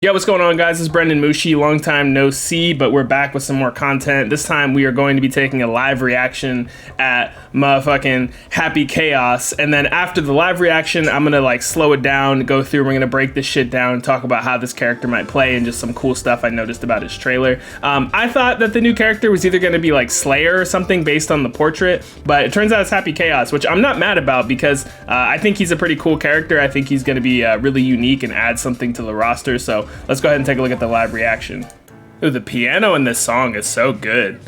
Yo, what's going on, guys? This is BrendanMushi. Long time no see, but we're back with some more content. This time we are going to be taking a live reaction at motherfucking Happy Chaos. And then after the live reaction, I'm gonna like slow it down, go through, we're gonna break this shit down and talk about how this character might play and just some cool stuff I noticed about his trailer. I thought that the new character was either gonna be like Slayer or something based on the portrait, but it turns out it's Happy Chaos, which I'm not mad about because I think he's a pretty cool character. I think he's gonna be really unique and add something to the roster. So let's go ahead and take a look at the live reaction. Ooh, the piano in this song is so good.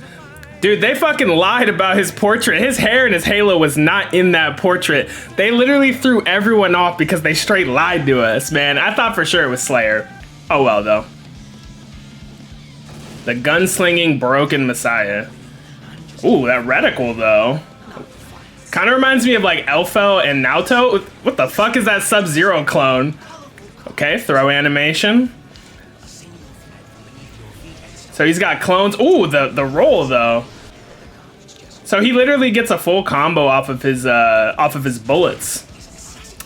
Dude, they fucking lied about his portrait. His hair and his halo was not in that portrait. They literally threw everyone off because they straight lied to us, man. I thought for sure it was Slayer. Oh well, though. The gunslinging broken messiah. Ooh, that reticle, though. Kind of reminds me of like Elfel and Naoto. What the fuck is that Sub-Zero clone? Okay, throw animation. So he's got clones. Ooh, the roll though. So he literally gets a full combo off of his bullets.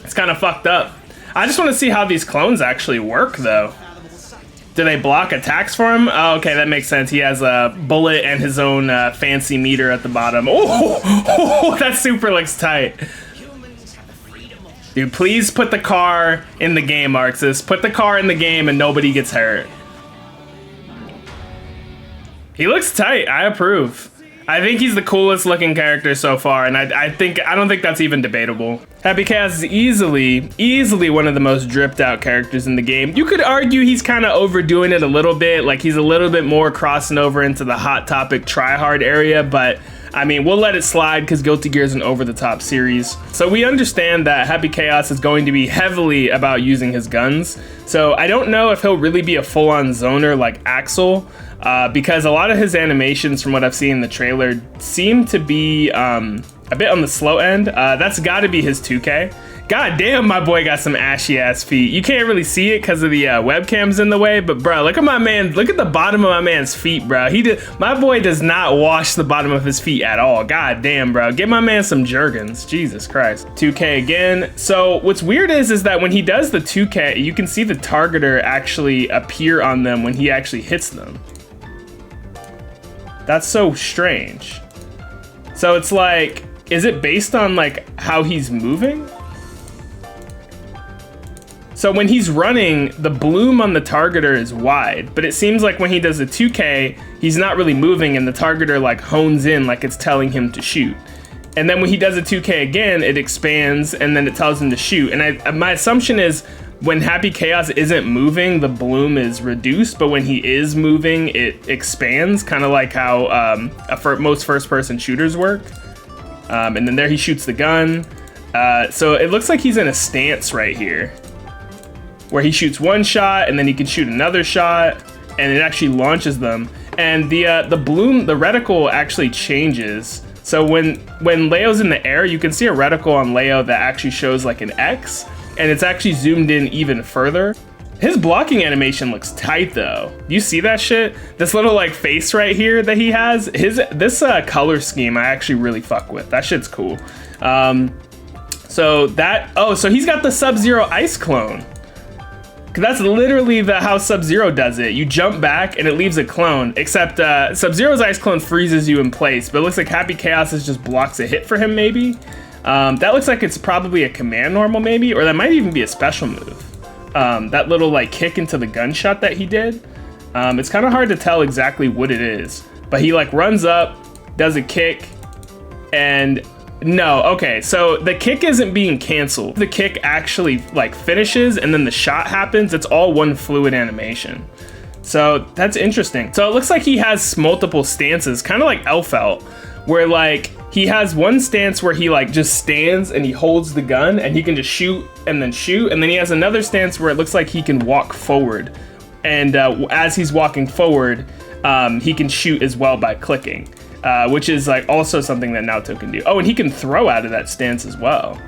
It's kind of fucked up. I just want to see how these clones actually work though. Do they block attacks for him? Oh, okay, that makes sense. He has a bullet and his own fancy meter at the bottom. Oh, that super looks tight. Dude, please put the car in the game, Arxis. Put the car in the game and nobody gets hurt. He looks tight. I approve. I think he's the coolest looking character so far, and I don't think that's even debatable. Happy Chaos is easily one of the most dripped out characters in the game. You could argue he's kind of overdoing it a little bit, like he's a little bit more crossing over into the hot topic tryhard area, but I mean, we'll let it slide because Guilty Gear is an over-the-top series. So we understand that Happy Chaos is going to be heavily about using his guns. So I don't know if he'll really be a full-on zoner like Axel, because a lot of his animations from what I've seen in the trailer seem to be a bit on the slow end. That's gotta be his 2K. God damn, my boy got some ashy ass feet. You can't really see it because of the webcams in the way, but bro, look at my man. Look at the bottom of my man's feet, bro. My boy does not wash the bottom of his feet at all. God damn, bro. Get my man some Jergens. Jesus Christ. 2K again. So what's weird is that when he does the 2K, you can see the targeter actually appear on them when he actually hits them. That's so strange. So it's like, is it based on like how he's moving? So when he's running, the bloom on the targeter is wide, but it seems like when he does a 2K, he's not really moving and the targeter like hones in like it's telling him to shoot. And then when he does a 2K again, it expands and then it tells him to shoot. And my assumption is when Happy Chaos isn't moving, the bloom is reduced, but when he is moving, it expands, kind of like how most first-person shooters work. And then there he shoots the gun. So it looks like he's in a stance right here, where he shoots one shot and then he can shoot another shot and it actually launches them. And the bloom, the reticle actually changes. So when Leo's in the air, you can see a reticle on Leo that actually shows like an X, and it's actually zoomed in even further. His blocking animation looks tight though. Do you see that shit? This little like face right here that he has, this color scheme I actually really fuck with. That shit's cool. So he's got the Sub-Zero ice clone. That's literally how Sub-Zero does it. You jump back and it leaves a clone, except Sub-Zero's ice clone freezes you in place, but it looks like Happy Chaos just blocks a hit for him maybe. That looks like it's probably a command normal maybe, or that might even be a special move. That little like kick into the gunshot that he did. It's kind of hard to tell exactly what it is, but he like runs up, does a kick, and no, okay, so the kick isn't being canceled. The kick actually like finishes and then the shot happens. It's all one fluid animation. So that's interesting. So it looks like he has multiple stances, kind of like Elfel, where like he has one stance where he like just stands and he holds the gun and he can just shoot, and then he has another stance where it looks like he can walk forward. And as he's walking forward, he can shoot as well by clicking. Which is like also something that Naoto can do. Oh, and he can throw out of that stance as well.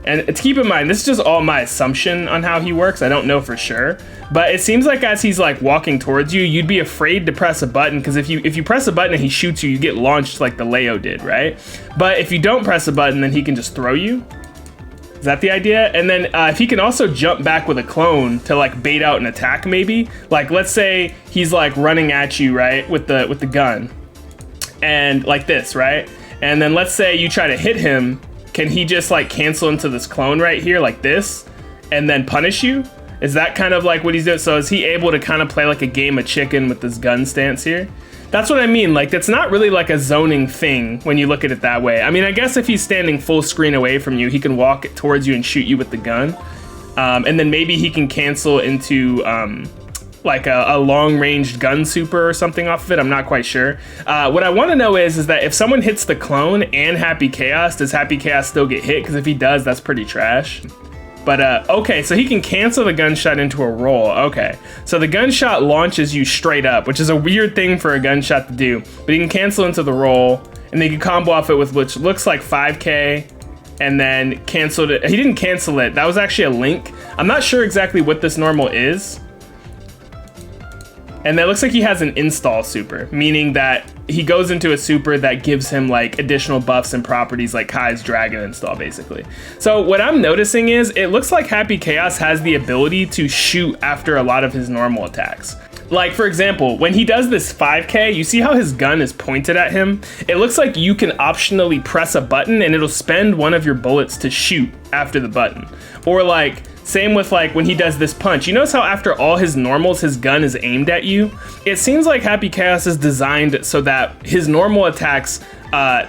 And to keep in mind, this is just all my assumption on how he works. I don't know for sure, but it seems like as he's like walking towards you, you'd be afraid to press a button, because if you press a button and he shoots you, you get launched like the Leo did, right? But if you don't press a button, then he can just throw you. Does Is that the idea? And then if he can also jump back with a clone to like bait out an attack, maybe. Like let's say he's like running at you, right, with the gun, and like this, right? And then let's say you try to hit him. Can he just like cancel into this clone right here like this, and then punish you? Is that kind of like what he's doing? So is he able to kind of play like a game of chicken with this gun stance here? That's what I mean. Like, it's not really like a zoning thing when you look at it that way. I mean, I guess if he's standing full screen away from you, he can walk towards you and shoot you with the gun. And then maybe he can cancel into like a long-range gun super or something off of it. I'm not quite sure. What I want to know is that if someone hits the clone and Happy Chaos, does Happy Chaos still get hit? Because if he does, that's pretty trash. But okay, so he can cancel the gunshot into a roll. Okay, so the gunshot launches you straight up, which is a weird thing for a gunshot to do. But he can cancel into the roll, and then you can combo off it with which looks like 5K, and then canceled it. He didn't cancel it. That was actually a link. I'm not sure exactly what this normal is. And that looks like he has an install super, meaning that he goes into a super that gives him like additional buffs and properties like Kai's Dragon install, basically. So what I'm noticing is it looks like Happy Chaos has the ability to shoot after a lot of his normal attacks. Like, for example, when he does this 5K, you see how his gun is pointed at him? It looks like you can optionally press a button and it'll spend one of your bullets to shoot after the button. Or like, same with like when he does this punch. You notice how after all his normals, his gun is aimed at you? It seems like Happy Chaos is designed so that his normal attacks,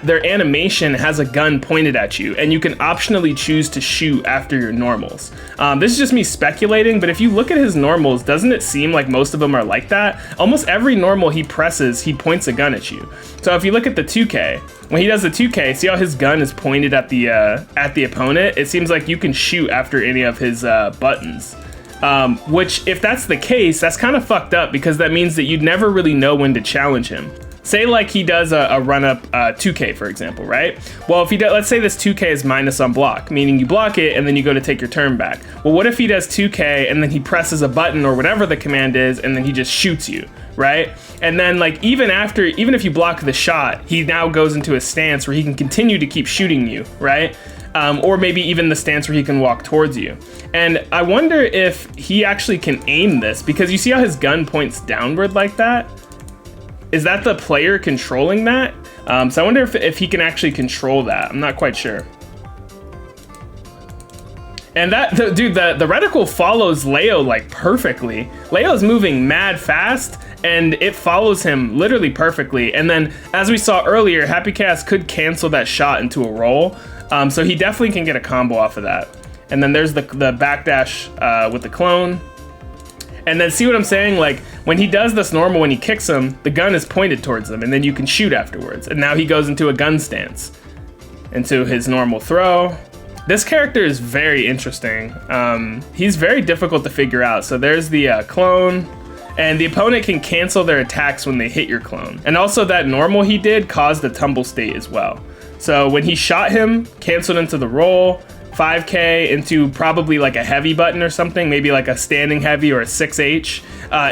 their animation has a gun pointed at you, and you can optionally choose to shoot after your normals. This is just me speculating, but if you look at his normals, doesn't it seem like most of them are like that? Almost every normal he presses, he points a gun at you. So if you look at the 2K, when he does the 2K, see how his gun is pointed at the opponent? It seems like you can shoot after any of his buttons. Which, if that's the case, that's kind of fucked up, because that means that you'd never really know when to challenge him. Say like he does a run up 2K, for example, right? Well, if he does, let's say this 2K is minus on block, meaning you block it and then you go to take your turn back. Well, what if he does 2K and then he presses a button or whatever the command is, and then he just shoots you, right? And then like even if you block the shot, he now goes into a stance where he can continue to keep shooting you, right? Or maybe even the stance where he can walk towards you. And I wonder if he actually can aim this, because you see how his gun points downward like that? Is that the player controlling that? So I wonder if he can actually control that. I'm not quite sure. And dude, the reticle follows Leo like perfectly. Leo's moving mad fast, and it follows him literally perfectly. And then, as we saw earlier, Happy Chaos could cancel that shot into a roll. So he definitely can get a combo off of that. And then there's the backdash with the clone. And then see what I'm saying? Like, when he does this normal, when he kicks him, the gun is pointed towards him, and then you can shoot afterwards. And now he goes into a gun stance, into his normal throw. This character is very interesting. He's very difficult to figure out. So there's the clone, and the opponent can cancel their attacks when they hit your clone. And also that normal he did caused a tumble state as well. So when he shot him, canceled into the roll, 5K into probably like a heavy button or something, maybe like a standing heavy or a 6H.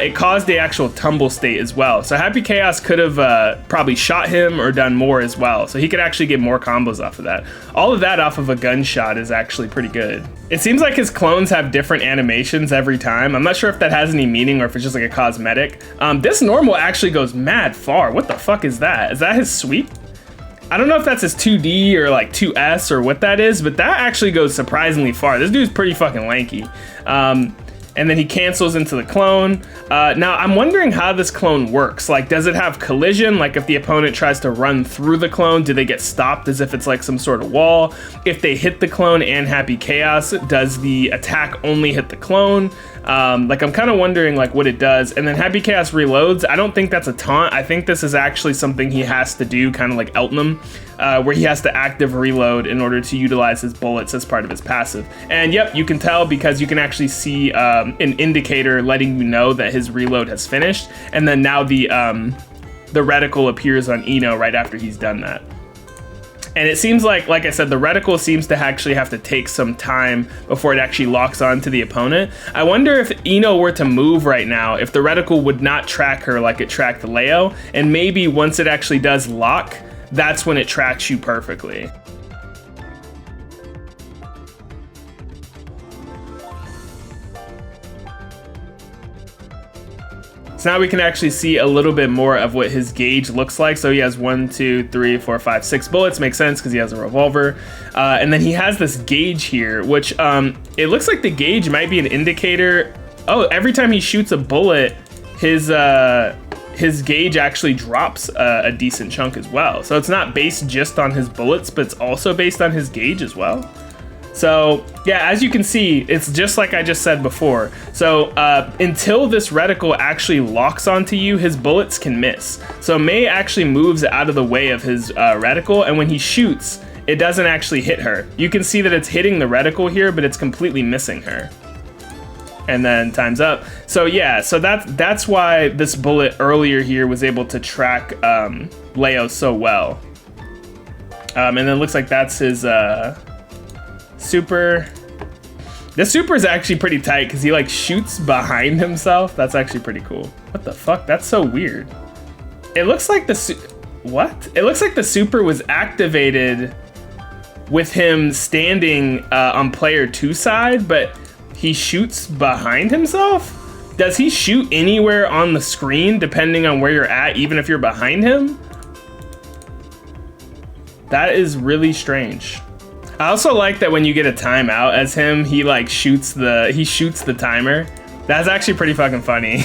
It caused the actual tumble state as well. So Happy Chaos could have probably shot him or done more as well. So he could actually get more combos off of that. All of that off of a gunshot is actually pretty good. It seems like his clones have different animations every time. I'm not sure if that has any meaning or if it's just like a cosmetic. This normal actually goes mad far. What the fuck is that? Is that his sweep? I don't know if that's his 2D or like 2S or what that is, but that actually goes surprisingly far. This dude's pretty fucking lanky. And then he cancels into the clone. Now, I'm wondering how this clone works. Like, does it have collision? Like, if the opponent tries to run through the clone, do they get stopped as if it's like some sort of wall? If they hit the clone and Happy Chaos, does the attack only hit the clone? Like, I'm kind of wondering like what it does. And then Happy Chaos reloads. I don't think that's a taunt. I think this is actually something he has to do, kind of like Eltnum, where he has to active reload in order to utilize his bullets as part of his passive. And yep, you can tell because you can actually see an indicator letting you know that his reload has finished. And then now the reticle appears on Eno right after he's done that. And it seems like I said, the reticle seems to actually have to take some time before it actually locks on to the opponent. I wonder if Eno were to move right now, if the reticle would not track her like it tracked Leo, and maybe once it actually does lock, that's when it tracks you perfectly. So now we can actually see a little bit more of what his gauge looks like. So he has 1, 2, 3, 4, 5, 6 bullets. Makes sense because he has a revolver. And then he has this gauge here, which it looks like the gauge might be an indicator. Oh, every time he shoots a bullet, his gauge actually drops a decent chunk as well. So it's not based just on his bullets, but it's also based on his gauge as well. So yeah, as you can see, it's just like I just said before. So until this reticle actually locks onto you, his bullets can miss. So Mei actually moves out of the way of his reticle, and when he shoots, it doesn't actually hit her. You can see that it's hitting the reticle here, but it's completely missing her. And then time's up. So yeah, so that's why this bullet earlier here was able to track Leo so well. And then it looks like that's his super. This super is actually pretty tight because he like shoots behind himself. That's actually pretty cool. What the fuck? That's so weird. It looks like what? It looks like the super was activated with him standing on player 2 side, but he shoots behind himself? Does he shoot anywhere on the screen depending on where you're at, even if you're behind him? That is really strange. I also like that when you get a timeout as him, he like shoots the timer. That's actually pretty fucking funny.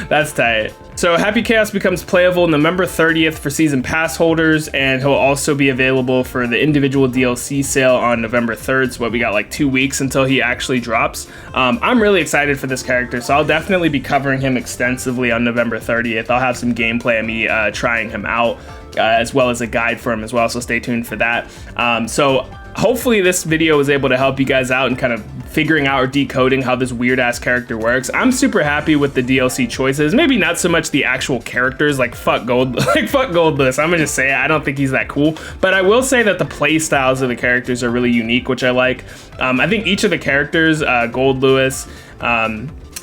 That's tight. So Happy Chaos becomes playable November 30th for season pass holders, and he'll also be available for the individual DLC sale on November 3rd. So we got like 2 weeks until he actually drops. I'm really excited for this character, so I'll definitely be covering him extensively on November 30th. I'll have some gameplay of me trying him out, as well as a guide for him as well, so stay tuned for that. So hopefully this video was able to help you guys out and kind of figuring out or decoding how this weird ass character works. I'm super happy with the DLC choices. Maybe not so much the actual characters, like fuck Goldless. I'm gonna just say it. I don't think he's that cool, but I will say that the play styles of the characters are really unique, which I like. I think each of the characters, Gold Lewis,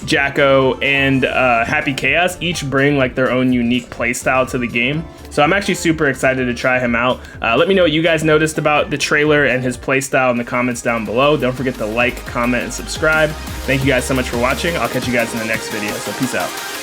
Jacko, and Happy Chaos, each bring like their own unique play style to the game. So I'm actually super excited to try him out. Let me know what you guys noticed about the trailer and his play style in the comments down below. Don't forget to like, comment, and subscribe. Thank you guys so much for watching. I'll catch you guys in the next video, so peace out.